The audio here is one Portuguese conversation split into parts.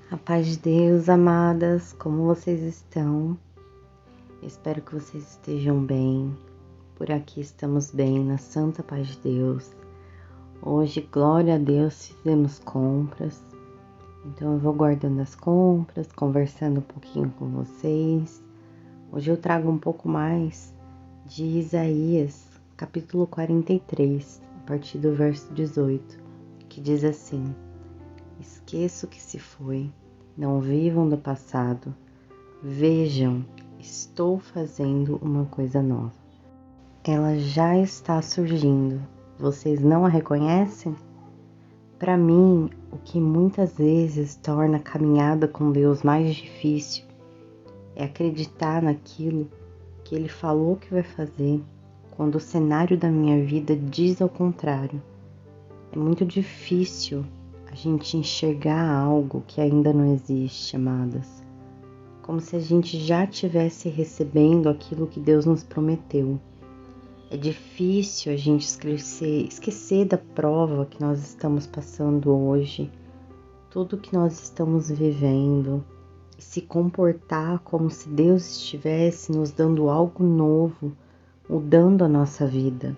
A paz de Deus, amadas, como vocês estão? Espero que vocês estejam bem. Por aqui estamos bem, na santa paz de Deus. Hoje, glória a Deus, fizemos compras. Então eu vou guardando as compras, conversando um pouquinho com vocês. Hoje eu trago um pouco mais de Isaías, capítulo 43, a partir do verso 18, que diz assim: Esqueça o que se foi, não vivam do passado. Vejam, estou fazendo uma coisa nova. Ela já está surgindo. Vocês não a reconhecem? Para mim, o que muitas vezes torna a caminhada com Deus mais difícil é acreditar naquilo que Ele falou que vai fazer, quando o cenário da minha vida diz ao contrário. É muito difícil a gente enxergar algo que ainda não existe, amadas. Como se a gente já estivesse recebendo aquilo que Deus nos prometeu. É difícil a gente esquecer da prova que nós estamos passando hoje, tudo que nós estamos vivendo, e se comportar como se Deus estivesse nos dando algo novo, mudando a nossa vida.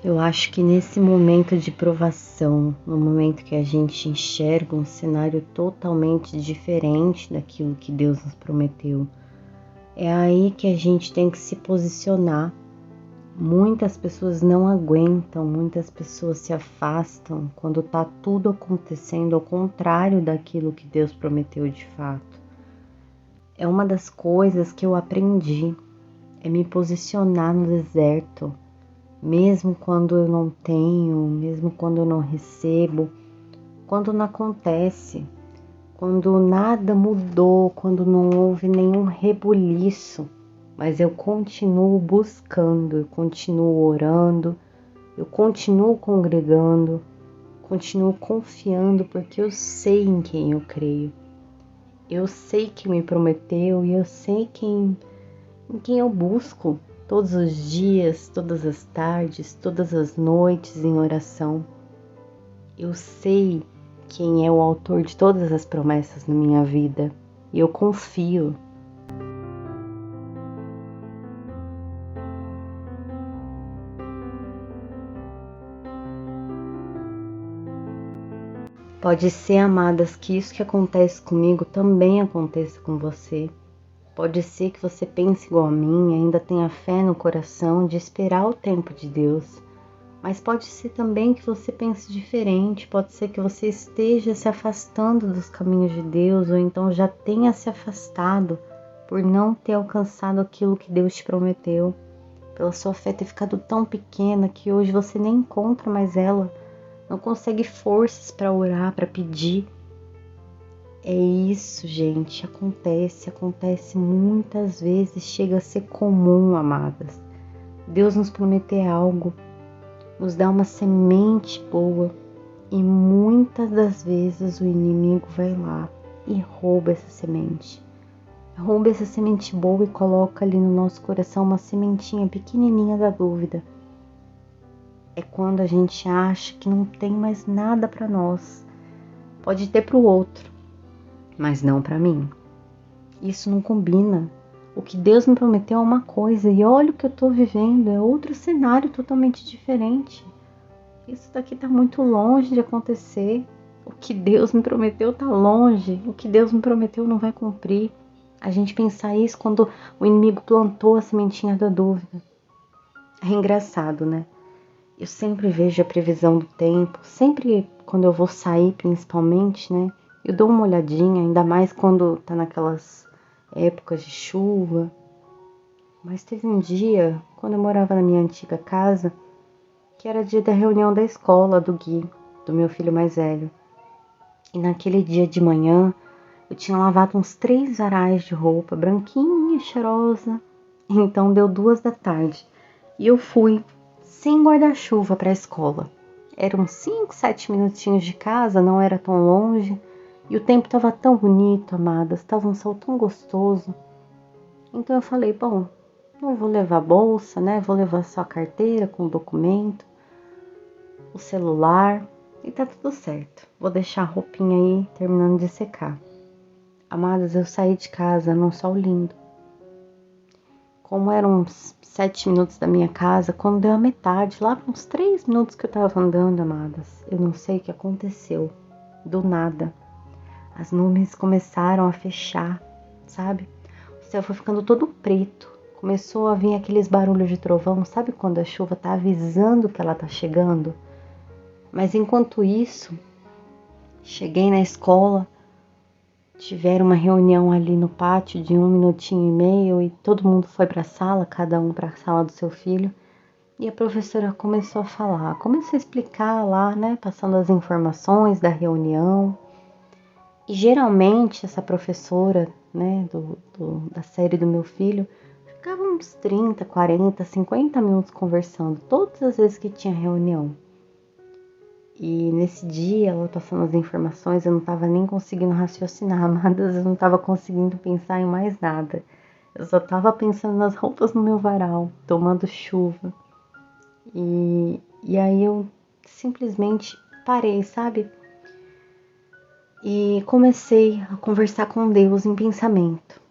Eu acho que nesse momento de provação, no momento que a gente enxerga um cenário totalmente diferente daquilo que Deus nos prometeu, é aí que a gente tem que se posicionar. Muitas pessoas não aguentam, muitas pessoas se afastam quando está tudo acontecendo ao contrário daquilo que Deus prometeu de fato. É uma das coisas que eu aprendi, é me posicionar no deserto. Mesmo quando eu não tenho, mesmo quando eu não recebo, quando não acontece, quando nada mudou, quando não houve nenhum rebuliço, mas eu continuo buscando, eu continuo orando, eu continuo congregando, continuo confiando, porque eu sei em quem eu creio. Eu sei quem me prometeu e eu sei em quem eu busco. Todos os dias, todas as tardes, todas as noites em oração. Eu sei quem é o autor de todas as promessas na minha vida e eu confio. Pode ser, amadas, que isso que acontece comigo também aconteça com você. Pode ser que você pense igual a mim, ainda tenha fé no coração de esperar o tempo de Deus. Mas pode ser também que você pense diferente, pode ser que você esteja se afastando dos caminhos de Deus, ou então já tenha se afastado por não ter alcançado aquilo que Deus te prometeu. Pela sua fé ter ficado tão pequena que hoje você nem encontra mais ela, não consegue forças para orar, para pedir. É isso, gente, acontece muitas vezes, chega a ser comum, amadas. Deus nos prometer algo, nos dá uma semente boa e muitas das vezes o inimigo vai lá e rouba essa semente. Rouba essa semente boa e coloca ali no nosso coração uma sementinha pequenininha da dúvida. É quando a gente acha que não tem mais nada para nós. Pode ter para o outro, mas não para mim. Isso não combina. O que Deus me prometeu é uma coisa e olha o que eu estou vivendo, é outro cenário totalmente diferente. Isso daqui está muito longe de acontecer. O que Deus me prometeu está longe. O que Deus me prometeu não vai cumprir. A gente pensar isso quando o inimigo plantou a sementinha da dúvida. É engraçado, né? Eu sempre vejo a previsão do tempo, sempre quando eu vou sair principalmente, né? Eu dou uma olhadinha, ainda mais quando tá naquelas épocas de chuva. Mas teve um dia, quando eu morava na minha antiga casa, que era dia da reunião da escola do Gui, do meu filho mais velho. E naquele dia de manhã, eu tinha lavado uns 3 varais de roupa, branquinha, cheirosa. Então deu 2 da tarde e eu fui sem guarda-chuva para a escola. Eram 5, 7 minutinhos de casa, não era tão longe. E o tempo estava tão bonito, amadas, estava um sol tão gostoso. Então eu falei, bom, não vou levar bolsa, né? Vou levar só a carteira com o documento, o celular e tá tudo certo. Vou deixar a roupinha aí terminando de secar. Amadas, eu saí de casa num sol lindo. Como eram uns 7 minutos da minha casa, quando deu a metade, lá para uns 3 minutos que eu tava andando, amadas, eu não sei o que aconteceu. Do nada, as nuvens começaram a fechar, sabe? O céu foi ficando todo preto. Começou a vir aqueles barulhos de trovão, sabe quando a chuva tá avisando que ela tá chegando? Mas enquanto isso, cheguei na escola, tiveram uma reunião ali no pátio de 1 minutinho e meio e todo mundo foi para a sala, cada um para a sala do seu filho. E a professora começou a falar, começou a explicar lá, né, passando as informações da reunião. E geralmente essa professora, né, da série do meu filho, ficava uns 30, 40, 50 minutos conversando, todas as vezes que tinha reunião. E nesse dia, ela passando as informações, eu não estava nem conseguindo raciocinar, amadas, eu não estava conseguindo pensar em mais nada. Eu só estava pensando nas roupas no meu varal, tomando chuva. E aí eu simplesmente parei, sabe? E comecei a conversar com Deus em pensamento.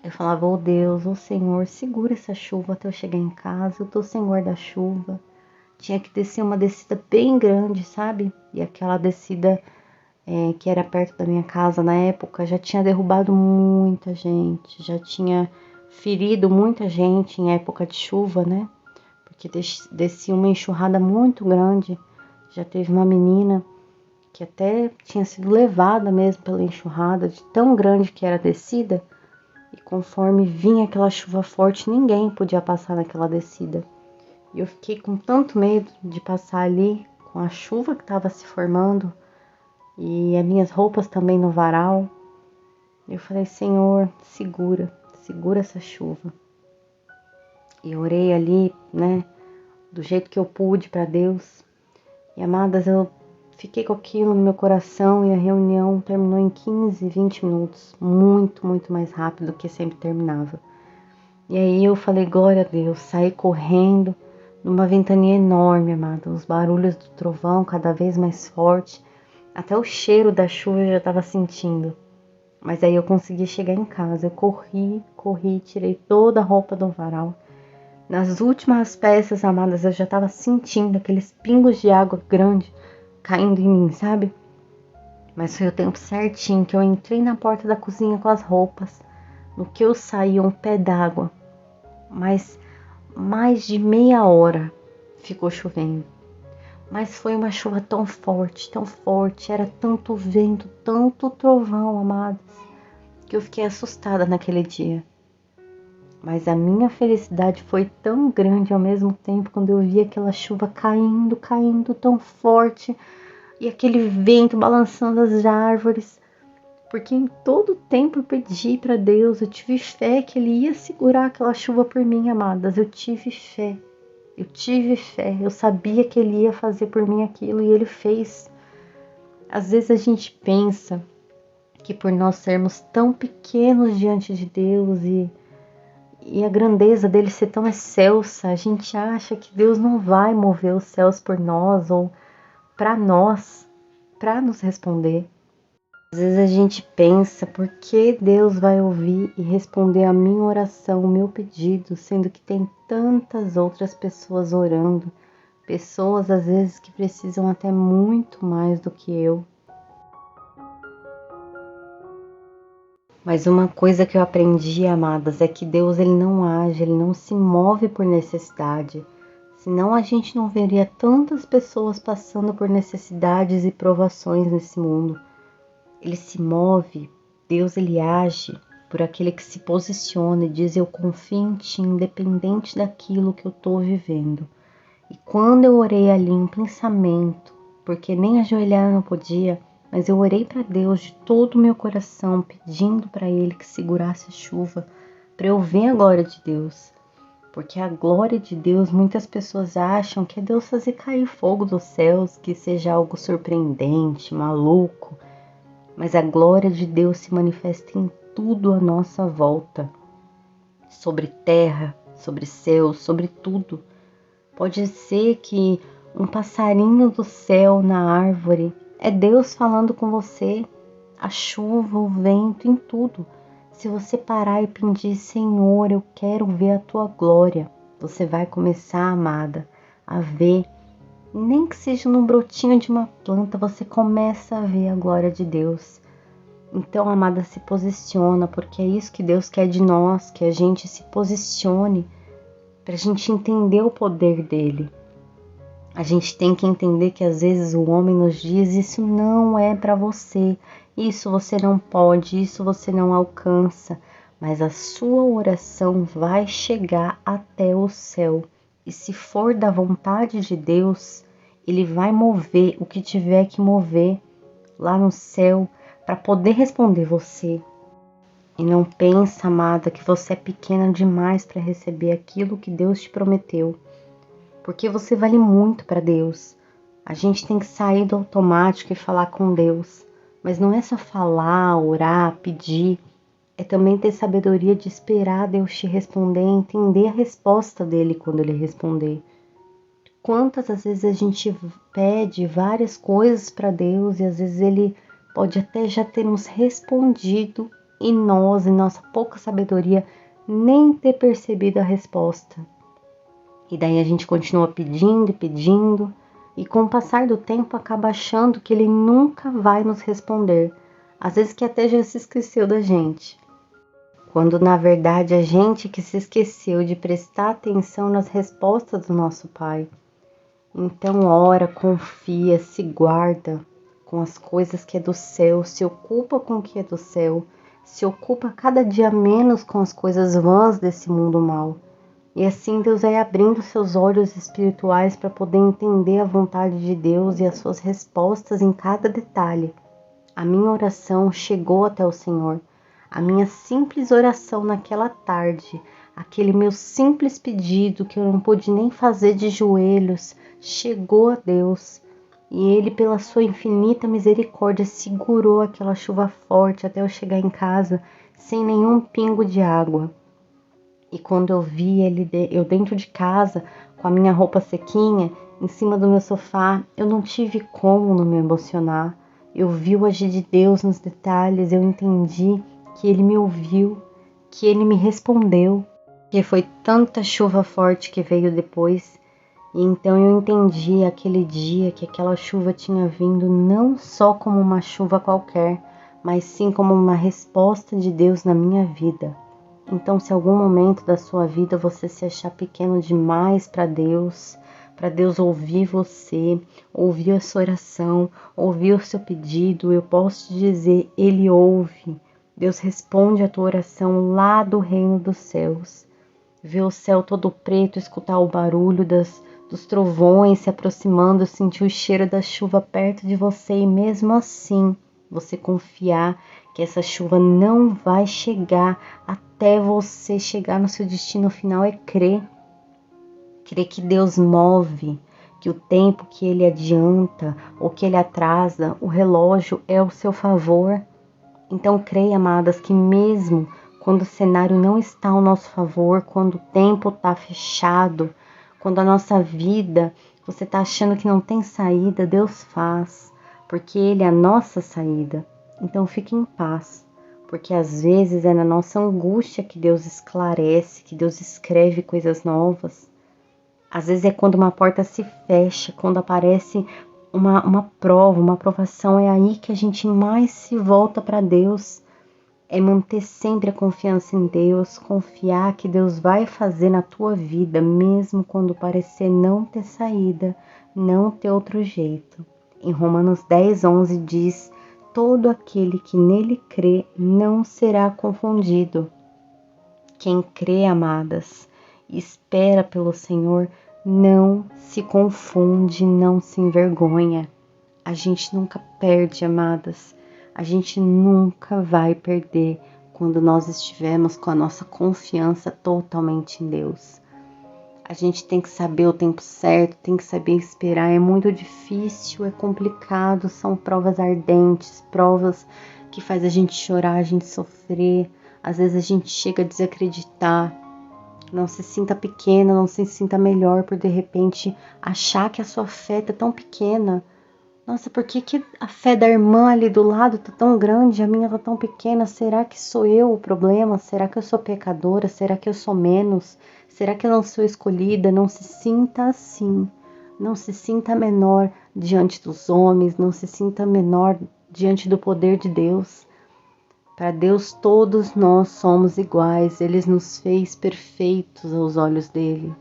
Eu falava, ô Deus, ô Senhor, segura essa chuva até eu chegar em casa, eu tô sem guarda-chuva. Tinha que descer uma descida bem grande, sabe? E aquela descida que era perto da minha casa na época já tinha derrubado muita gente, já tinha ferido muita gente em época de chuva, né? Porque descia uma enxurrada muito grande. Já teve uma menina que até tinha sido levada mesmo pela enxurrada, de tão grande que era a descida. E conforme vinha aquela chuva forte, ninguém podia passar naquela descida. E eu fiquei com tanto medo de passar ali com a chuva que estava se formando e as minhas roupas também no varal. Eu falei, Senhor, segura essa chuva. E orei ali, né, do jeito que eu pude para Deus. E amadas, eu fiquei com aquilo no meu coração e a reunião terminou em 15, 20 minutos. Muito, muito mais rápido do que sempre terminava. E aí eu falei, glória a Deus, saí correndo numa ventania enorme, amada. Os barulhos do trovão cada vez mais forte. Até o cheiro da chuva eu já estava sentindo. Mas aí eu consegui chegar em casa. Eu corri, tirei toda a roupa do varal. Nas últimas peças, amadas, eu já estava sentindo aqueles pingos de água grande caindo em mim, sabe? Mas foi o tempo certinho que eu entrei na porta da cozinha com as roupas. No que eu saí, um pé d'água. Mas mais de meia hora ficou chovendo. Mas foi uma chuva tão forte, era tanto vento, tanto trovão, amadas, que eu fiquei assustada naquele dia. Mas a minha felicidade foi tão grande ao mesmo tempo quando eu vi aquela chuva caindo tão forte e aquele vento balançando as árvores. Porque em todo o tempo eu pedi para Deus, eu tive fé que Ele ia segurar aquela chuva por mim, amadas. Eu tive fé, eu sabia que Ele ia fazer por mim aquilo e Ele fez. Às vezes a gente pensa que por nós sermos tão pequenos diante de Deus e a grandeza dele ser tão excelsa, a gente acha que Deus não vai mover os céus por nós ou para nós, para nos responder. Às vezes a gente pensa, por que Deus vai ouvir e responder a minha oração, o meu pedido, sendo que tem tantas outras pessoas orando, pessoas às vezes que precisam até muito mais do que eu. Mas uma coisa que eu aprendi, amadas, é que Deus ele não age, ele não se move por necessidade. Senão a gente não veria tantas pessoas passando por necessidades e provações nesse mundo. Ele se move, Deus ele age por aquele que se posiciona e diz eu confio em ti, independente daquilo que eu estou vivendo. E quando eu orei ali em pensamento, porque nem ajoelhar eu não podia, mas eu orei para Deus de todo o meu coração, pedindo para Ele que segurasse a chuva, para eu ver a glória de Deus. Porque a glória de Deus, muitas pessoas acham que é Deus fazer cair fogo dos céus, que seja algo surpreendente, maluco. Mas a glória de Deus se manifesta em tudo à nossa volta. Sobre terra, sobre céu, sobre tudo. Pode ser que um passarinho do céu na árvore é Deus falando com você, a chuva, o vento, em tudo. Se você parar e pedir, Senhor, eu quero ver a tua glória, você vai começar, amada, a ver, nem que seja num brotinho de uma planta, você começa a ver a glória de Deus. Então, amada, se posiciona, porque é isso que Deus quer de nós, que a gente se posicione para a gente entender o poder dele. A gente tem que entender que às vezes o homem nos diz, isso não é para você, isso você não pode, isso você não alcança, mas a sua oração vai chegar até o céu. E se for da vontade de Deus, ele vai mover o que tiver que mover lá no céu para poder responder você. E não pensa, amada, que você é pequena demais para receber aquilo que Deus te prometeu. Porque você vale muito para Deus. A gente tem que sair do automático e falar com Deus. Mas não é só falar, orar, pedir. É também ter sabedoria de esperar Deus te responder e entender a resposta dele quando ele responder. Quantas às vezes a gente pede várias coisas para Deus e às vezes ele pode até já ter nos respondido e nós, em nossa pouca sabedoria, nem ter percebido a resposta. E daí a gente continua pedindo e pedindo, e com o passar do tempo acaba achando que ele nunca vai nos responder. Às vezes que até já se esqueceu da gente. Quando na verdade a gente que se esqueceu de prestar atenção nas respostas do nosso Pai. Então ora, confia, se guarda com as coisas que é do céu, se ocupa com o que é do céu, se ocupa cada dia menos com as coisas vãs desse mundo mau. E assim Deus vai abrindo seus olhos espirituais para poder entender a vontade de Deus e as suas respostas em cada detalhe. A minha oração chegou até o Senhor. A minha simples oração naquela tarde, aquele meu simples pedido que eu não pude nem fazer de joelhos, chegou a Deus. E Ele, pela sua infinita misericórdia, segurou aquela chuva forte até eu chegar em casa sem nenhum pingo de água. E quando eu vi eu dentro de casa, com a minha roupa sequinha, em cima do meu sofá, eu não tive como não me emocionar. Eu vi o agir de Deus nos detalhes, eu entendi que Ele me ouviu, que Ele me respondeu, que foi tanta chuva forte que veio depois. E então eu entendi aquele dia que aquela chuva tinha vindo não só como uma chuva qualquer, mas sim como uma resposta de Deus na minha vida. Então, se algum momento da sua vida você se achar pequeno demais para Deus ouvir você, ouvir a sua oração, ouvir o seu pedido, eu posso te dizer, Ele ouve. Deus responde a tua oração lá do reino dos céus. Ver o céu todo preto, escutar o barulho dos trovões se aproximando, sentir o cheiro da chuva perto de você e mesmo assim você confiar que essa chuva não vai chegar até você chegar no seu destino final é crer. Crer que Deus move, que o tempo que Ele adianta ou que Ele atrasa, o relógio é ao seu favor. Então creia, amadas, que mesmo quando o cenário não está ao nosso favor, quando o tempo está fechado, quando a nossa vida, você está achando que não tem saída, Deus faz, porque Ele é a nossa saída. Então fique em paz, porque às vezes é na nossa angústia que Deus esclarece, que Deus escreve coisas novas. Às vezes é quando uma porta se fecha, quando aparece uma prova, uma aprovação, é aí que a gente mais se volta para Deus. É manter sempre a confiança em Deus, confiar que Deus vai fazer na tua vida, mesmo quando parecer não ter saída, não ter outro jeito. Em Romanos 10:11 diz, todo aquele que nele crê não será confundido. Quem crê, amadas, e espera pelo Senhor, Não se confunde, não se envergonha. A gente nunca perde, amadas. A gente nunca vai perder quando nós estivermos com a nossa confiança totalmente em Deus. A gente tem que saber o tempo certo, tem que saber esperar. É muito difícil, é complicado, são provas ardentes, provas que faz a gente chorar, a gente sofrer. Às vezes a gente chega a desacreditar. Não se sinta pequena, não se sinta melhor por de repente achar que a sua fé tá tão pequena. Nossa, por que a fé da irmã ali do lado tá tão grande, a minha tá tão pequena? Será que sou eu o problema? Será que eu sou pecadora? Será que eu sou menos? Será que eu não sou escolhida? Não se sinta assim. Não se sinta menor diante dos homens, não se sinta menor diante do poder de Deus. Para Deus todos nós somos iguais, Ele nos fez perfeitos aos olhos dele.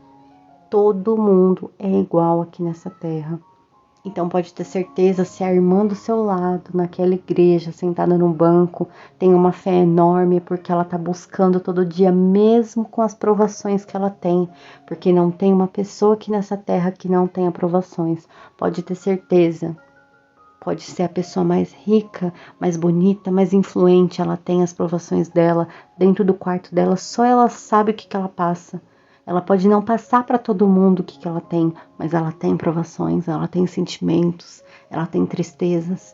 Todo mundo é igual aqui nessa terra. Então pode ter certeza, se a irmã do seu lado, naquela igreja, sentada no banco, tem uma fé enorme porque ela está buscando todo dia, mesmo com as provações que ela tem, porque não tem uma pessoa aqui nessa terra que não tenha provações. Pode ter certeza. Pode ser a pessoa mais rica, mais bonita, mais influente, ela tem as provações dela dentro do quarto dela, só ela sabe o que ela passa. Ela pode não passar para todo mundo o que ela tem, mas ela tem provações, ela tem sentimentos, ela tem tristezas.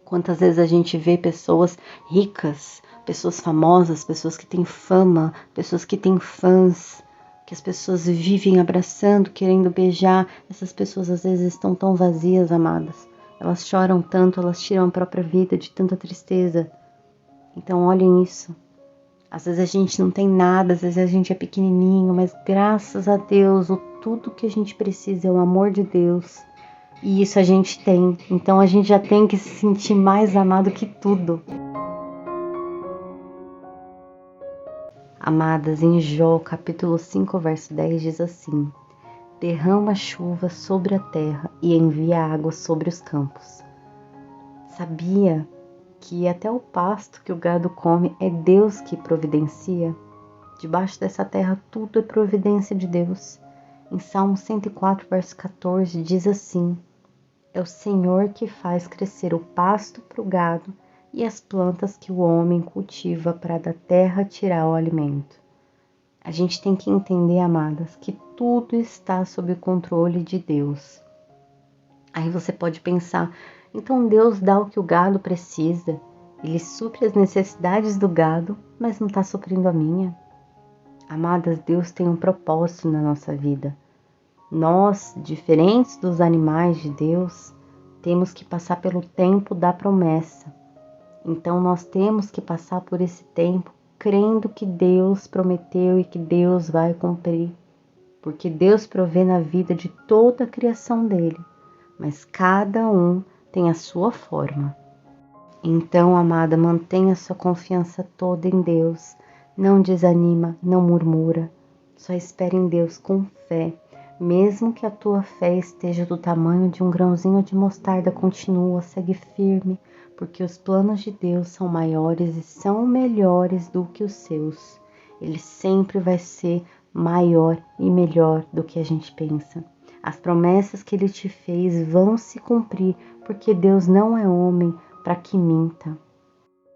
Quantas vezes a gente vê pessoas ricas, pessoas famosas, pessoas que têm fama, pessoas que têm fãs, que as pessoas vivem abraçando, querendo beijar. Essas pessoas às vezes estão tão vazias, amadas. Elas choram tanto, elas tiram a própria vida de tanta tristeza. Então olhem isso. Às vezes a gente não tem nada, às vezes a gente é pequenininho, mas graças a Deus, tudo que a gente precisa é o amor de Deus. E isso a gente tem. Então a gente já tem que se sentir mais amado que tudo. Amadas, em Jó, capítulo 5, verso 10, diz assim: derrama chuva sobre a terra e envia água sobre os campos. Sabia que até o pasto que o gado come é Deus que providencia? Debaixo dessa terra tudo é providência de Deus. Em Salmo 104, verso 14, diz assim: é o Senhor que faz crescer o pasto para o gado e as plantas que o homem cultiva para da terra tirar o alimento. A gente tem que entender, amadas, que tudo está sob o controle de Deus. Aí você pode pensar, então Deus dá o que o gado precisa, Ele supre as necessidades do gado, mas não está suprindo a minha. Amadas, Deus tem um propósito na nossa vida. Nós, diferentes dos animais de Deus, temos que passar pelo tempo da promessa. Então nós temos que passar por esse tempo crendo que Deus prometeu e que Deus vai cumprir. Porque Deus provê na vida de toda a criação dele, mas cada um tem a sua forma. Então, amada, mantenha sua confiança toda em Deus. Não desanima, não murmura. Só espere em Deus com fé. Mesmo que a tua fé esteja do tamanho de um grãozinho de mostarda, continua, segue firme, porque os planos de Deus são maiores e são melhores do que os seus. Ele sempre vai ser maior e melhor do que a gente pensa. As promessas que Ele te fez vão se cumprir, porque Deus não é homem para que minta.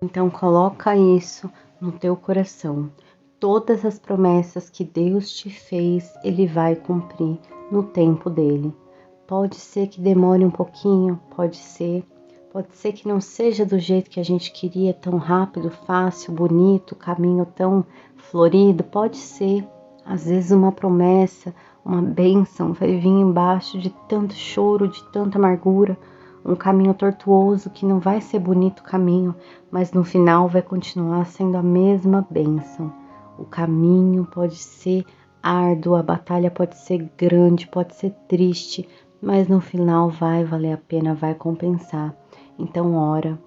Então coloca isso no teu coração. Todas as promessas que Deus te fez, Ele vai cumprir no tempo dele. Pode ser que demore um pouquinho, pode ser que não seja do jeito que a gente queria, tão rápido, fácil, bonito, caminho tão florido, pode ser. Às vezes uma promessa, uma bênção vai vir embaixo de tanto choro, de tanta amargura, um caminho tortuoso que não vai ser bonito o caminho, mas no final vai continuar sendo a mesma bênção. O caminho pode ser árduo, a batalha pode ser grande, pode ser triste, mas no final vai valer a pena, vai compensar. Então ora,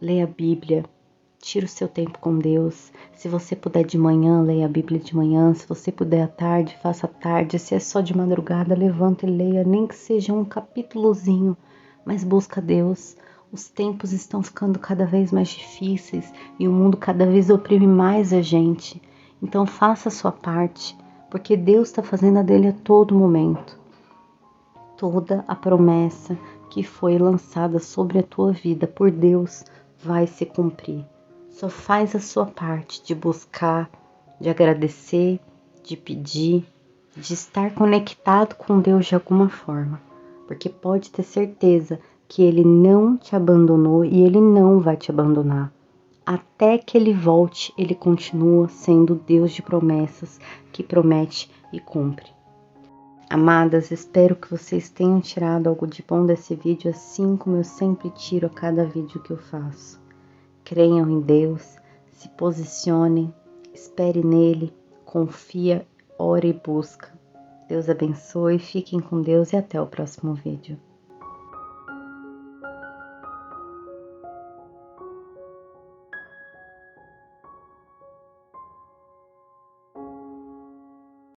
leia a Bíblia, tira o seu tempo com Deus. Se você puder de manhã, leia a Bíblia de manhã. Se você puder à tarde, faça à tarde. Se é só de madrugada, levanta e leia, nem que seja um capítulozinho, mas busca Deus. Os tempos estão ficando cada vez mais difíceis e o mundo cada vez oprime mais a gente. Então faça a sua parte, porque Deus está fazendo a dele a todo momento. Toda a promessa que foi lançada sobre a tua vida por Deus vai se cumprir. Só faz a sua parte de buscar, de agradecer, de pedir, de estar conectado com Deus de alguma forma, porque pode ter certeza que Ele não te abandonou e Ele não vai te abandonar. Até que Ele volte, Ele continua sendo Deus de promessas que promete e cumpre. Amadas, espero que vocês tenham tirado algo de bom desse vídeo, assim como eu sempre tiro a cada vídeo que eu faço. Creiam em Deus, se posicionem, espere nele, confia, ore e busca. Deus abençoe, fiquem com Deus e até o próximo vídeo.